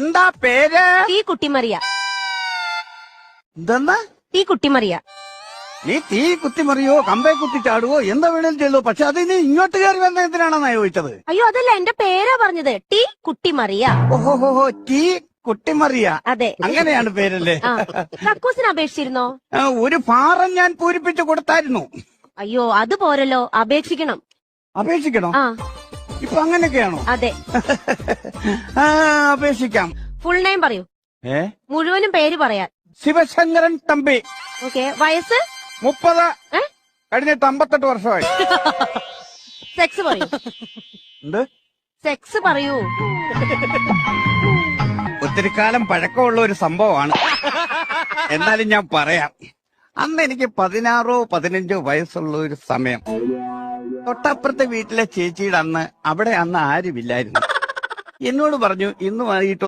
എന്താ പേര്? തീ കുട്ടിമറിയ. എന്തെന്നാ? തീ കുട്ടിമറിയ. നീ തീ കുത്തിമറിയോ കമ്പേ കുത്തി ചാടുവോ എന്താ വേണേലും ചെയ്തോ, പക്ഷെ അത് നീ ഇങ്ങോട്ട് കയറി വന്ന എന്തിനാണെന്നാ ചോദിച്ചത്? അയ്യോ അതല്ല, എന്റെ പേരാ പറഞ്ഞത്. ടീ കുട്ടിമറിയ. ഓഹോ തീ കുട്ടിമറിയ. അതെ, അങ്ങനെയാണ് പേരല്ലേ? കക്കൂസിന് അപേക്ഷിച്ചിരുന്നോ? ഒരു ഫാറം ഞാൻ പൂരിപ്പിച്ചു കൊടുത്തായിരുന്നു. അയ്യോ അത് പോരല്ലോ, അപേക്ഷിക്കണം. അപേക്ഷിക്കണോ? ആ ഇപ്പൊ അങ്ങനെയൊക്കെയാണോ? അതെ. അപേക്ഷിക്കാം. ഫുൾ നെയിം പറയൂ. മുഴുവനും പേര് പറയാൻ. ശിവശങ്കരൻ തമ്പി. ഓക്കെ. വയസ്സ്? 30. കഴിഞ്ഞിട്ട് 58 വർഷമായി. സെക്സ് പറയൂ. എന്ത് സെക്സ് പറയൂ? ഒത്തിരി കാലം പഴക്കമുള്ള ഒരു സംഭവമാണ്, എന്നാലും ഞാൻ പറയാം. അന്ന് എനിക്ക് 16 15 വയസ്സുള്ള ഒരു സമയം. തൊട്ടപ്പുറത്തെ വീട്ടിലെ ചേച്ചിയുടെ അവിടെ അന്ന് ആരുമില്ലായിരുന്നു. എന്നോട് പറഞ്ഞു, ഇന്ന് വൈകിട്ട്